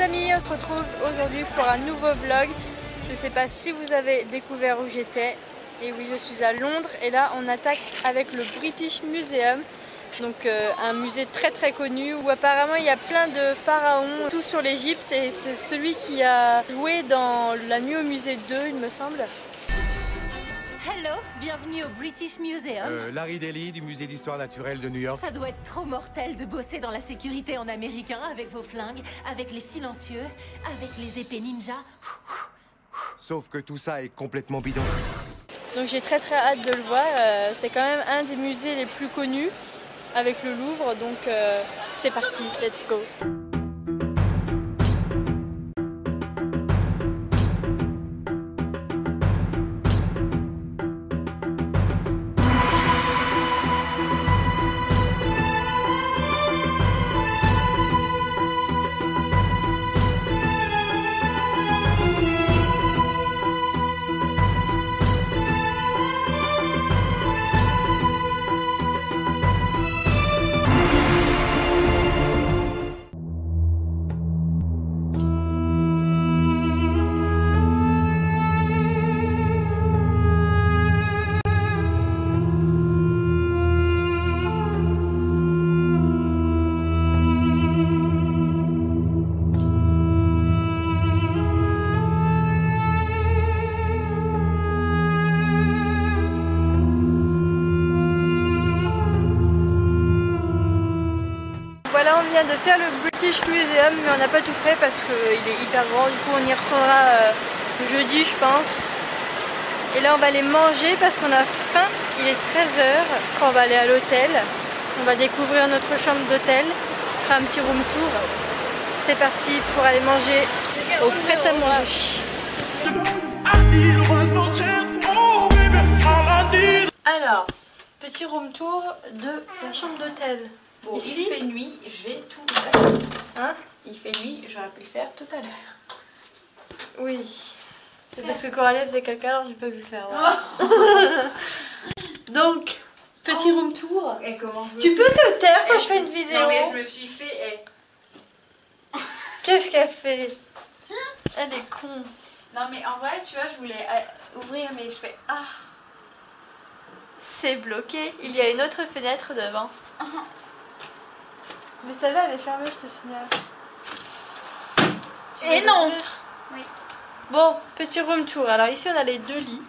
amis, on se retrouve aujourd'hui pour un nouveau vlog. Je ne sais pas si vous avez découvert où j'étais. Et oui, je suis à Londres et là on attaque avec le British Museum. Donc un musée très connu où apparemment il y a plein de pharaons, tout sur l'Égypte, et c'est celui qui a joué dans La Nuit au musée 2, il me semble. Hello, bienvenue au British Museum. Larry Daly du musée d'histoire naturelle de New York. Ça doit être trop mortel de bosser dans la sécurité en américain avec vos flingues, avec les silencieux, avec les épées ninja. Sauf que tout ça est complètement bidon. Donc j'ai très hâte de le voir, c'est quand même un des musées les plus connus avec le Louvre, donc c'est parti, let's go. Voilà, on vient de faire le British Museum, mais on n'a pas tout fait parce qu'il est hyper grand. Du coup, on y retournera jeudi, je pense. Et là, on va aller manger parce qu'on a faim. Il est 13 h. On va aller à l'hôtel. On va découvrir notre chambre d'hôtel. On fera un petit room tour. C'est parti pour aller manger au prêt-à-manger. Alors, petit room tour de la chambre d'hôtel. Bon, ici, il fait nuit, j'ai tout fait. hein? Il fait nuit, j'aurais pu le faire tout à l'heure. Oui. C'est parce que Coralie faisait caca, alors j'ai pas pu le faire. Voilà. Donc, petit room tour. Et comment Tu peux te taire quand je fais une vidéo? Non mais je me suis fait... Qu'est-ce qu'elle fait? Elle est con. Non mais en vrai, tu vois, je voulais ouvrir, mais je fais... Ah. C'est bloqué. Il y a une autre fenêtre devant. Mais celle-là, elle est fermée, je te signale. Et non. Oui. Bon, petit room tour. Alors ici, on a les deux lits.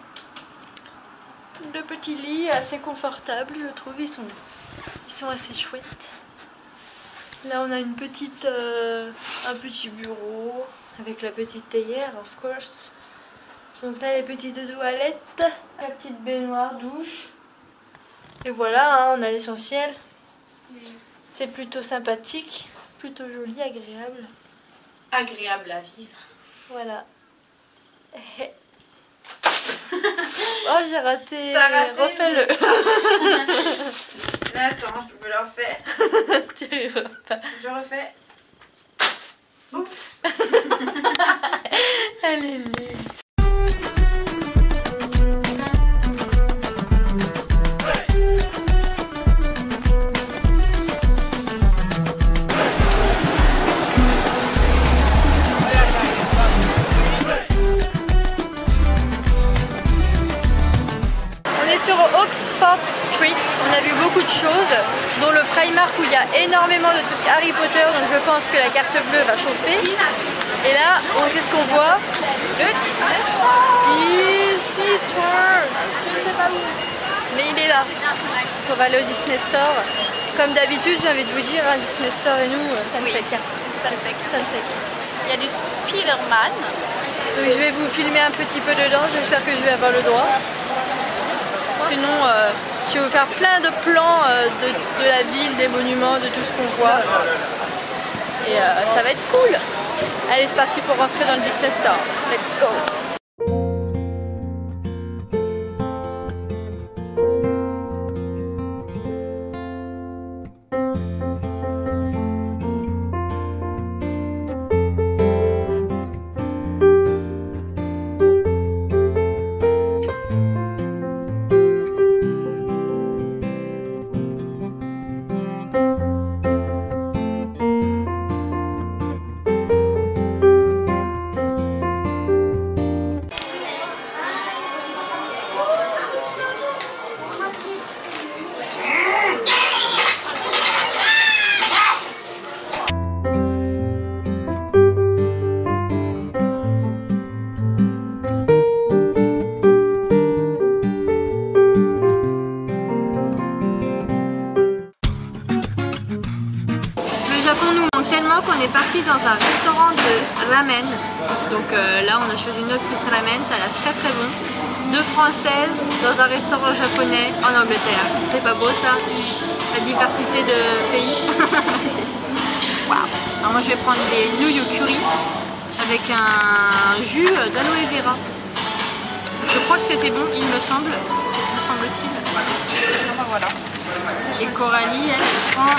Deux petits lits assez confortables, je trouve. Ils sont assez chouettes. Là, on a une petite, un petit bureau avec la petite théière, of course. Donc là, les petites toilettes, la petite baignoire, douche. Et voilà, hein, on a l'essentiel. Oui. C'est plutôt sympathique, plutôt joli, agréable. Agréable à vivre. Voilà. Oh, j'ai raté. T'as raté, Refais-le. Attends, je peux le refaire. Tu refais pas. Je refais. Oups. Elle est nulle. Sur Oxford Street, on a vu beaucoup de choses, dont le Primark où il y a énormément de trucs Harry Potter, donc je pense que la carte bleue va chauffer. Et là, qu'est-ce qu'on voit? Le Disney Store. Je ne sais pas où, mais il est là. On va aller au Disney Store. Comme d'habitude, j'ai envie de vous dire, hein, Disney Store et nous, ça ne fait qu'un. Ça ne fait qu'un. Ça ne fait qu'un. Il y a du Spider-Man. Donc je vais vous filmer un petit peu dedans, j'espère que je vais avoir le droit. Sinon, je vais vous faire plein de plans de la ville, des monuments, de tout ce qu'on voit. Et ça va être cool. Allez, c'est parti pour rentrer dans le Disney Store. Let's go! on est parti dans un restaurant de ramen. Donc là, on a choisi notre petite ramen, ça a l'air très très bon. 2 Françaises dans un restaurant japonais en Angleterre. C'est pas beau ça? La diversité de pays. Waouh. Alors moi je vais prendre des nouilles au curry avec un jus d'aloe vera. Je crois que c'était bon, il me semble-t-il. Voilà. Et Coralie, elle prend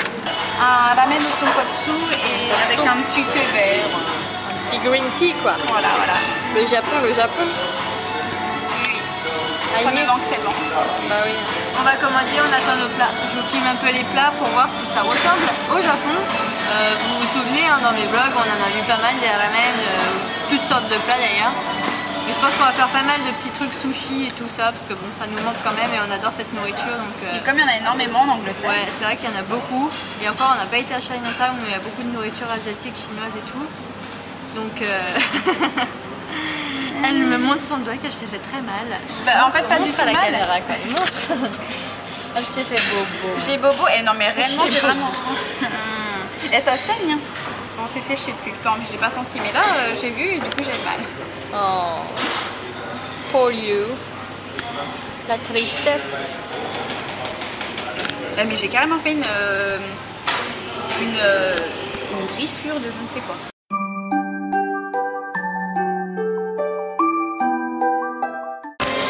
Un ramen au tonkotsu et avec un petit thé vert. un petit green tea quoi. Voilà, voilà. Le Japon. Oui. Ah, Ça me yes. manque tellement. Bah oui. On va commander, on attend nos plats. Je vous filme un peu les plats pour voir si ça ressemble au Japon. Vous vous souvenez, hein, dans mes vlogs, on en a vu pas mal des ramen, toutes sortes de plats d'ailleurs. Mais je pense qu'on va faire pas mal de petits trucs sushi et tout ça, parce que bon, ça nous manque quand même et on adore cette nourriture. Donc, Et comme il y en a énormément en Angleterre. ouais, c'est vrai qu'il y en a beaucoup. Et encore, on n'a pas été à Chinatown où il y a beaucoup de nourriture asiatique, chinoise et tout. Donc, elle me montre son doigt qu'elle s'est fait très mal. Bah, en fait, pas du Montre tout à la mal. caméra, quoi. Elle montre. Elle s'est fait bobo. J'ai bobo et non mais réellement J'ai j'ai bobo. vraiment. Et ça saigne. Hein. Bon, c'est séché depuis le temps, mais je l'ai pas senti. Mais là, j'ai vu et du coup j'ai mal. Oh, pour you. La tristesse. Mais j'ai carrément fait une griffure de je ne sais quoi.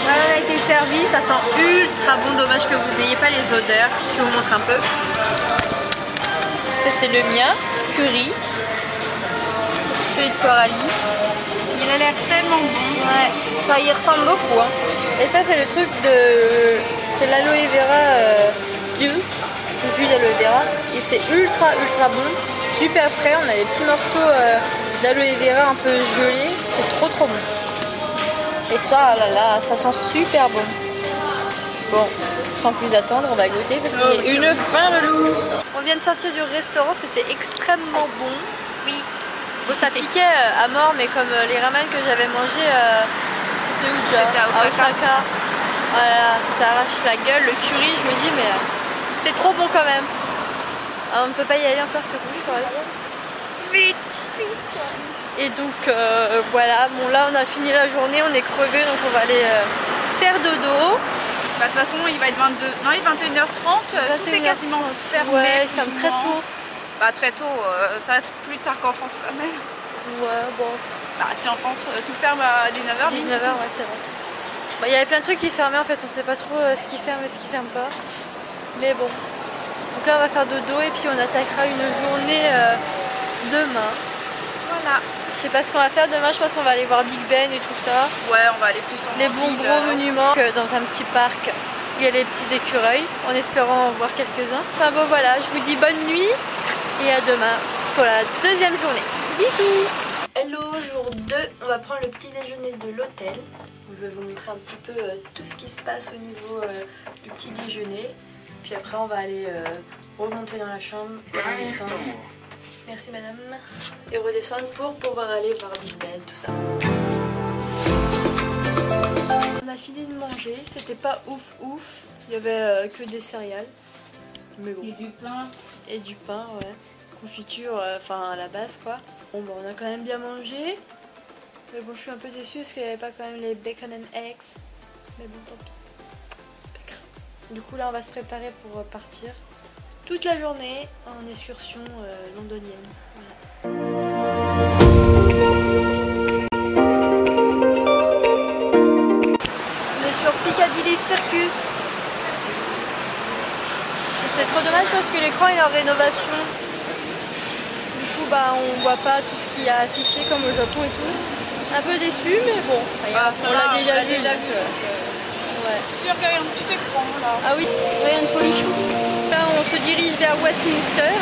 Voilà, on a été servi, ça sent ultra bon, dommage que vous n'ayez pas les odeurs. Je vous montre un peu. Ça c'est le mien, curry. Celui de Coralie. Il a l'air tellement bon. Ouais, ça y ressemble beaucoup. Hein. Et ça c'est le truc de... C'est l'aloe vera juice, le jus d'aloe vera. Et c'est ultra bon, super frais. On a des petits morceaux d'aloe vera un peu gelés. C'est trop bon. Et ça, oh là là, ça sent super bon. Bon, sans plus attendre, on va goûter parce qu'il y a une faim de loup. On vient de sortir du restaurant, c'était extrêmement bon. Oui. Bon, ça piquait à mort, mais comme les ramen que j'avais mangés, c'était où déjà? C'était à Osaka. Voilà, ça arrache la gueule. Le curry, je me dis, mais c'est trop bon quand même. Ah, on ne peut pas y aller encore, c'est bon, je aller. Vite. Et donc voilà, bon là on a fini la journée, on est crevé, donc on va aller faire dodo. Bah, de toute façon, il va être 22... non, il est 21h30. Tout est quasiment fermé. Ouais, il plus ferme ou très moins. tôt. Bah, très tôt, ça reste plus tard qu'en France quand même. Ouais, bon. Bah, si en France, tout ferme à 19h. 19h, ouais, c'est vrai. Bah, il y avait plein de trucs qui fermaient en fait, on sait pas trop ce qui ferme et ce qui ferme pas. Mais bon. Donc là, on va faire dodo et puis on attaquera une journée demain. Voilà. Je sais pas ce qu'on va faire demain, je pense qu'on va aller voir Big Ben et tout ça. Ouais, on va aller plus en Les bons ville, gros monuments. Dans un petit parc, il y a les petits écureuils, en espérant en voir quelques-uns. Enfin bon voilà, je vous dis bonne nuit et à demain pour la deuxième journée. Bisous. Hello, jour 2, on va prendre le petit déjeuner de l'hôtel. Je vais vous montrer un petit peu tout ce qui se passe au niveau du petit déjeuner. Puis après on va aller remonter dans la chambre et redescendre. Merci madame. Et redescendre pour pouvoir aller voir Big Ben, tout ça. On a fini de manger, c'était pas ouf. Il y avait que des céréales. Mais bon. Et du pain. Et du pain, ouais. Confiture, enfin à la base quoi. Bon bah on a quand même bien mangé. Mais bon je suis un peu déçue parce qu'il n'y avait pas quand même les bacon and eggs. Mais bon tant pis. C'est pas grave. Du coup là on va se préparer pour partir. Toute la journée en excursion londonienne. Voilà. On est sur Piccadilly Circus. C'est trop dommage parce que l'écran est en rénovation. Du coup bah on voit pas tout ce qu'il y a affiché comme au Japon et tout. Un peu déçu mais bon, Bah, on l'a déjà vu. Ouais. Sûr qu'il y a un petit écran là. Ah oui, rien de folichon. Là on se dirige vers Westminster.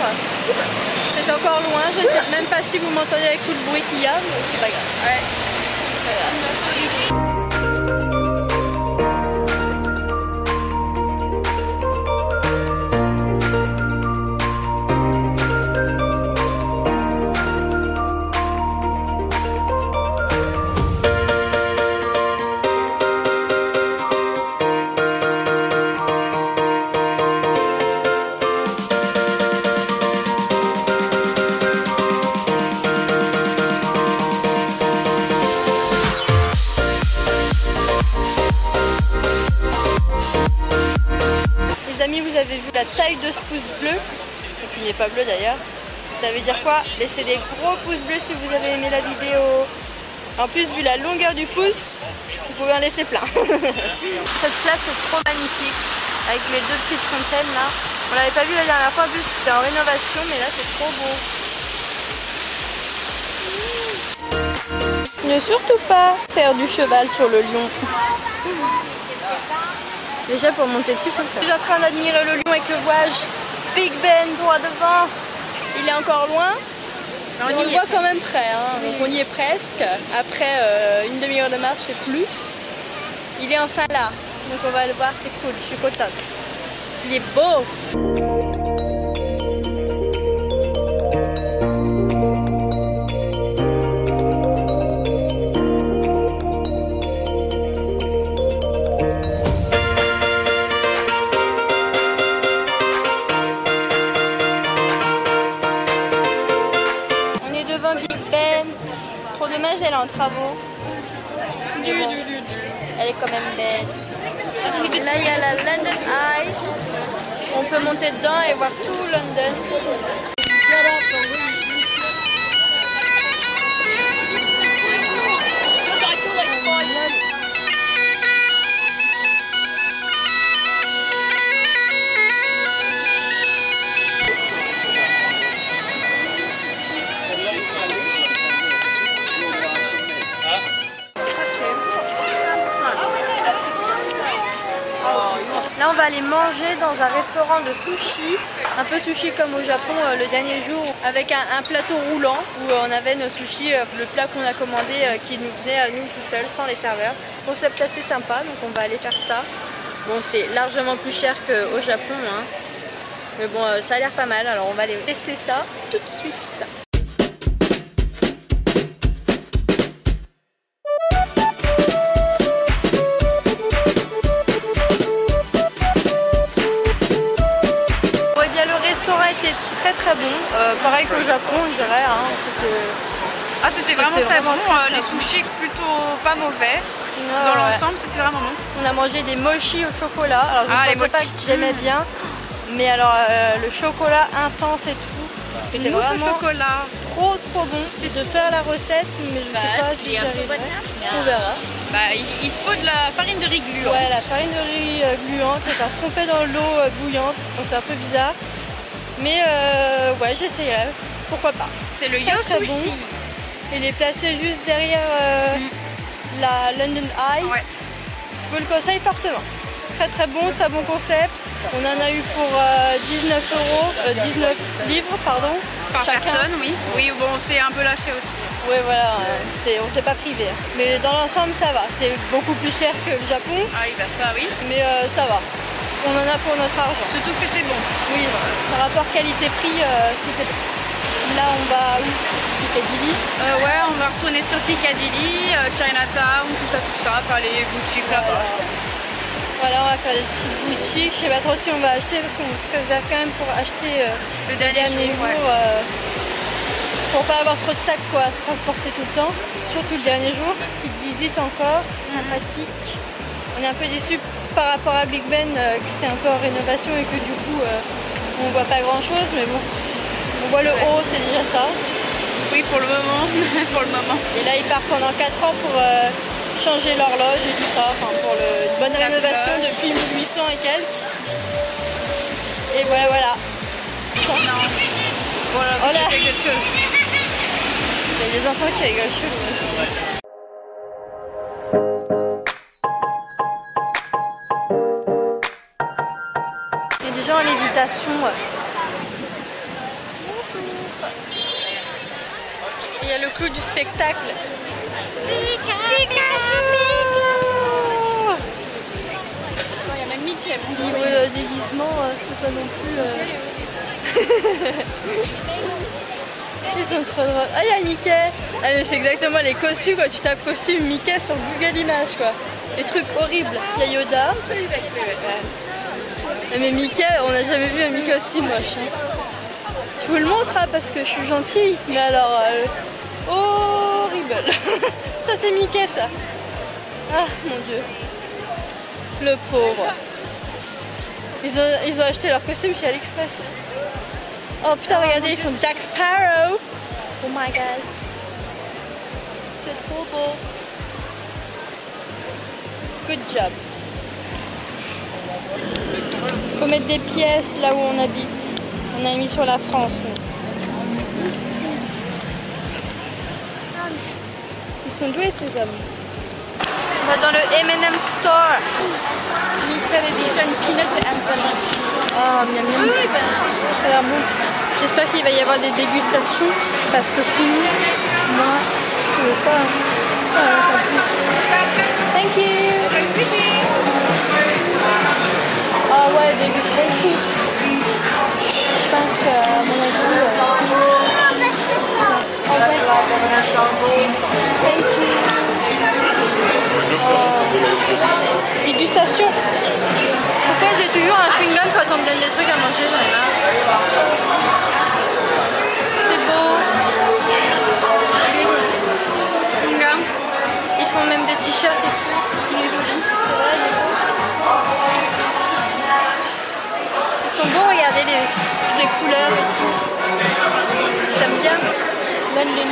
C'est encore loin, je ne sais même pas si vous m'entendez avec tout le bruit qu'il y a, mais c'est pas grave. Ouais. Voilà. la taille de ce pouce bleu, donc il n'est pas bleu d'ailleurs. Ça veut dire quoi? Laissez des gros pouces bleus si vous avez aimé la vidéo. En plus, vu la longueur du pouce, vous pouvez en laisser plein. Cette place est trop magnifique, avec les deux petites fontaines là. On l'avait pas vu la dernière fois, en plus c'était en rénovation, mais là c'est trop beau. Ne surtout pas faire du cheval sur le lion. Déjà pour monter dessus, faut le faire. Je suis en train d'admirer le lion avec le voyage Big Ben droit devant. Il est encore loin, mais on le voit quand même près, hein. Donc on y est presque. Après une demi-heure de marche et plus, il est enfin là. Donc on va le voir, c'est cool, je suis contente. Il est beau. Trop dommage, elle est en travaux. Mais bon, elle est quand même belle. Là, il y a la London Eye. On peut monter dedans et voir tout London. Là on va aller manger dans un restaurant de sushi, un peu sushi comme au Japon le dernier jour, avec un plateau roulant où on avait nos sushis, le plat qu'on a commandé qui nous venait à nous tout seuls, sans les serveurs. Concept assez sympa, donc on va aller faire ça. Bon, c'est largement plus cher qu'au Japon, hein. Mais bon, ça a l'air pas mal, alors on va aller tester ça tout de suite. Très bon, pareil qu'au Japon je dirais, hein. C'était vraiment très bon, les sushis plutôt pas mauvais, dans l'ensemble c'était vraiment bon. On a mangé des mochis au chocolat, alors je ne pensais pas que j'aimais bien, mais alors le chocolat intense et tout, c'était vraiment chocolat. Trop bon. C'était de faire la recette, mais je sais pas si j'arriverai, on verra. Il te faut de la farine de riz gluante. Ouais, la farine de riz gluante, on va tremper dans l'eau bouillante, bon, c'est un peu bizarre. Mais ouais, j'essayerai, pourquoi pas. C'est le Yo Sushi. Bon. Il est placé juste derrière la London Eye. Ouais. Je vous le conseille fortement. Très bon concept. On en a eu pour 19 livres, pardon. Par personne, oui. Oui, bon, c'est un peu lâché aussi. Oui, voilà, on s'est pas privé. Mais dans l'ensemble, ça va. C'est beaucoup plus cher que le Japon. Ah oui, bah ça, oui. Mais ça va. On en a pour notre argent. Surtout que c'était bon. Oui, par rapport qualité-prix, c'était bon. Là, on va où? Piccadilly. Ouais, on va retourner sur Piccadilly, Chinatown, tout ça, faire les boutiques là-bas, je pense. Voilà, on va faire des petites boutiques. Je sais pas trop si on va acheter parce qu'on se réserve quand même pour acheter le dernier jour. Ouais. Pour pas avoir trop de sacs quoi, à se transporter tout le temps. Surtout le dernier jour. Petite visite encore, c'est sympathique. On est un peu déçus par rapport à Big Ben, que c'est un peu en rénovation et que du coup on voit pas grand chose, mais bon, on voit le haut, c'est déjà ça. Oui, pour le moment. Pour le moment. Et là ils partent pendant 4 ans pour changer l'horloge et tout ça, enfin pour une bonne rénovation depuis 1800 et quelques. Et voilà. Voilà, quelque chose. Il y a des enfants qui rigolent chelou aussi. Il y a des gens en lévitation. Et il y a le clou du spectacle. Il y a même Mickey. Niveau déguisement, c'est pas non plus... Ils sont trop drôles. Ah, il y a Mickey. Ah, mais c'est exactement les costumes quand tu tapes costume Mickey sur Google Images quoi. Les trucs horribles. Il y a Yoda. Mais Mickey, on n'a jamais vu un Mickey aussi moche. Hein. Je vous le montre hein, parce que je suis gentille. Mais alors, horrible. Ça c'est Mickey ça. Ah mon dieu. Le pauvre. Ils ont acheté leur costume chez AliExpress. Oh putain, regardez, ils font Jack Sparrow. Oh my god. C'est trop beau. Good job. Faut mettre des pièces là où on habite. On a mis sur la France. Nous. Ils sont doués ces hommes. On va dans le M&M Store. Limited edition peanut and Oh, miam miam. Oui, ben, ça a l'air bon. J'espère qu'il va y avoir des dégustations parce que sinon, moi, je ne veux pas. En plus. Thank you. Ah ouais, dégustations. Je pense qu'à mon avis. Thank you. Dégustation. Pourquoi j'ai toujours un chewing-gum quand on me donne des trucs à manger? J'en ai marre. C'est beau. Il est joli. Chewing-gum. Ils font même des t-shirts et tout. Il est joli. C'est vrai, il est beau. Ils sont beaux, regardez les couleurs et tout. J'aime bien. London.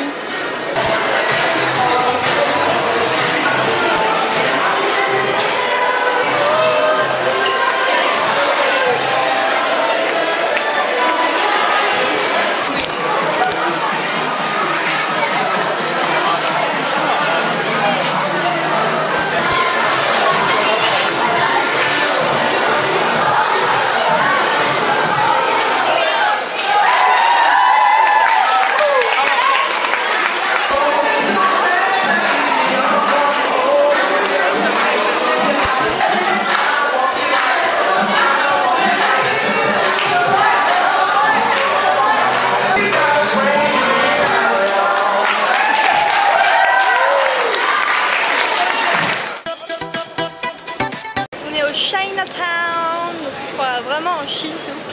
Chinatown, donc je crois vraiment en Chine, c'est ouf.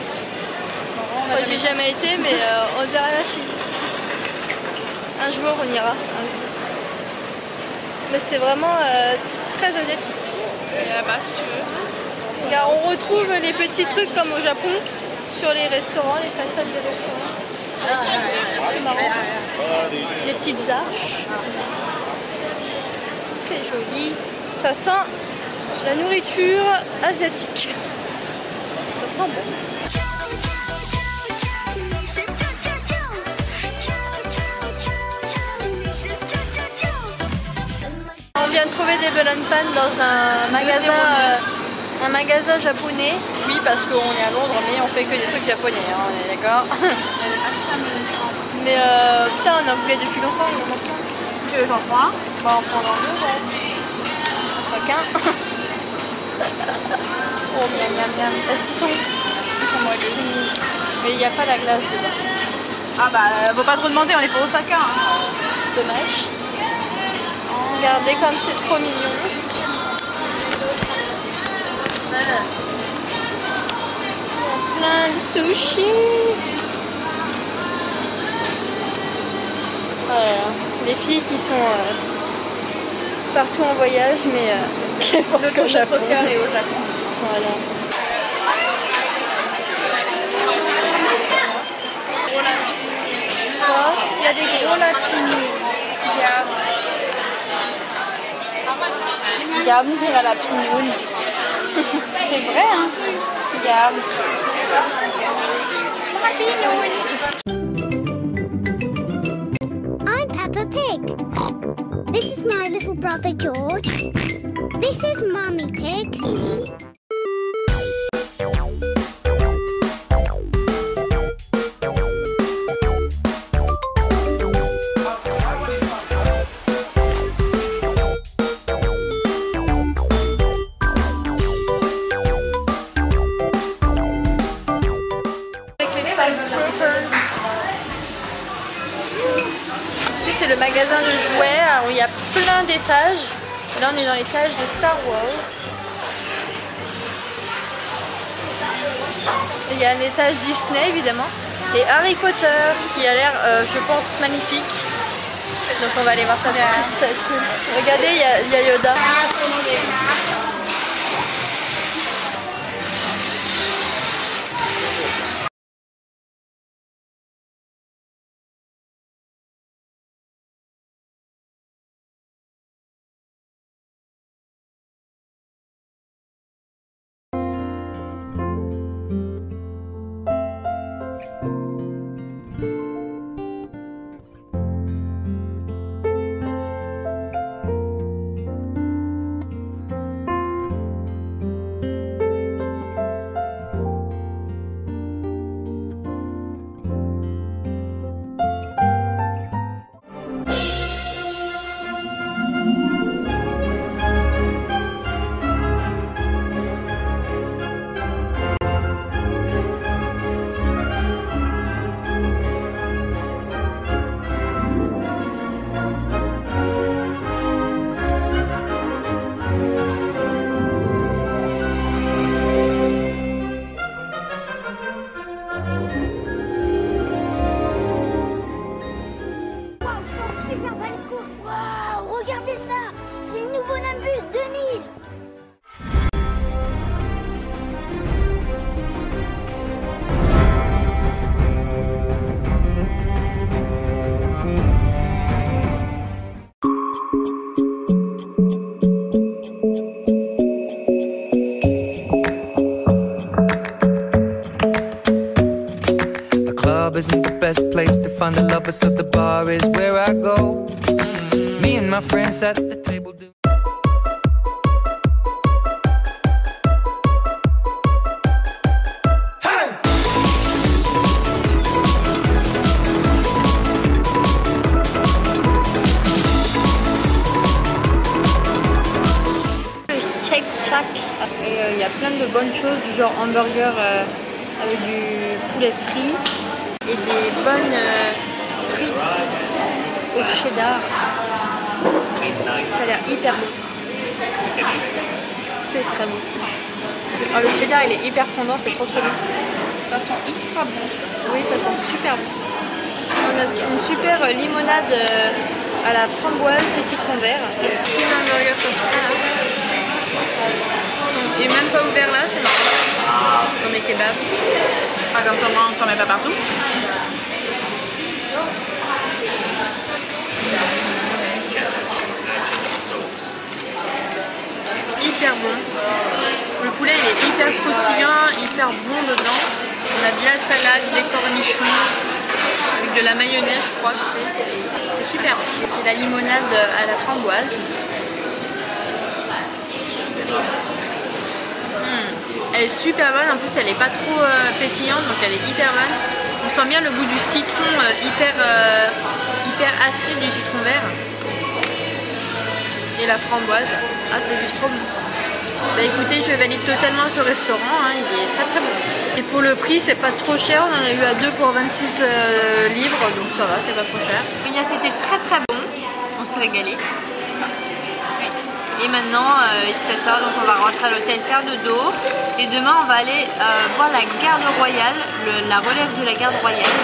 Moi j'ai jamais été, mais on dirait la Chine. Un jour on ira, un jour. Mais c'est vraiment très asiatique. Et là-bas si tu veux. Regarde, on retrouve les petits trucs comme au Japon sur les restaurants, les façades des restaurants. C'est marrant. Les petites arches. C'est joli. Ça sent la nourriture asiatique. Ça sent bon. On vient de trouver des belen pan dans un magasin japonais. Oui, parce qu'on est à Londres, mais on fait que des trucs japonais, hein, on est d'accord. Mais putain, on en voulait depuis longtemps, il y en a plein. Tu veux j'en prends un? Bah, on prend un deux, ouais. Chacun. Oh miam miam miam. Est-ce qu'ils sont moelleux? Mais il n'y a pas la glace dedans. Ah bah faut pas trop demander, on est pas au Osaka. Hein. Dommage. Regardez comme c'est trop mignon. Il y a plein de sushis. Voilà. Les filles qui sont partout en voyage, mais qui pensent qu'au Japon. Notre cœur est au Japon. Voilà. Il y a des gros lapins. Regarde, on dirait la pignoune. C'est vrai, hein? Regarde. I'm Peppa Pig. This is my little brother George. This is Mummy Pig. Ici c'est le magasin de jouets où il y a plein d'étages. Là on est dans l'étage de Star Wars. Il y a un étage Disney évidemment. Et Harry Potter qui a l'air je pense magnifique. Donc on va aller voir ça tout de suite, ça va être cool. Regardez, il y a Yoda. super bonne course. Waouh, regardez ça. C'est le nouveau Nimbus 2000. Isn't the best place to find a lover, so the bar is where I go. Me and my friends at the table do. Shake Shack et il y a plein de bonnes choses du genre hamburger avec du poulet frit et des bonnes frites au cheddar. Ça a l'air hyper bon. C'est très bon. Oh, le cheddar il est hyper fondant, c'est trop bon. Ça sent ultra bon. Oui, ça sent super bon. On a une super limonade à la framboise et citron vert. Petit hamburger comme ça là. Il n'est même pas ouvert là, c'est marrant. Comme les kebabs. Ah, comme ça, on s'en met pas partout. Hyper bon. Le poulet il est hyper croustillant, hyper bon dedans. On a de la salade, des cornichons, avec de la mayonnaise, je crois que c'est super. Et la limonade à la framboise. Elle est super bonne, en plus elle est pas trop pétillante, donc elle est hyper bonne. On sent bien le goût du citron hyper acide du citron vert. Et la framboise, ah c'est juste trop bon. Bah écoutez, je valide totalement ce restaurant, hein, il est très très bon. Et pour le prix, c'est pas trop cher, on en a eu à 2 pour 26 livres, donc ça va, c'est pas trop cher. Eh bien, c'était très très bon, on s'est régalé. Et maintenant, il est 7h, donc on va rentrer à l'hôtel faire dodo. Et demain, on va aller voir la garde royale, la relève de la garde royale.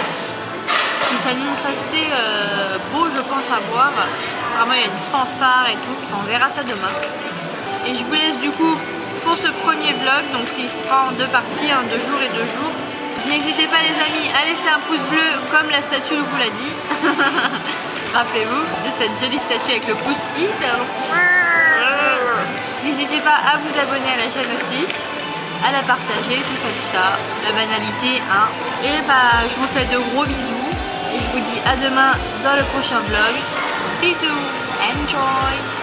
Ce qui s'annonce assez beau, je pense, à voir. Vraiment, il y a une fanfare et tout. On verra ça demain. Et je vous laisse du coup pour ce premier vlog. Donc, il se fera en 2 parties, 2 jours et 2 jours. N'hésitez pas, les amis, à laisser un pouce bleu comme la statue vous l'a dit. Rappelez-vous de cette jolie statue avec le pouce hyper long. N'hésitez pas à vous abonner à la chaîne aussi, à la partager, tout ça, la banalité, hein. Et bah, je vous fais de gros bisous et je vous dis à demain dans le prochain vlog. Bisous, enjoy.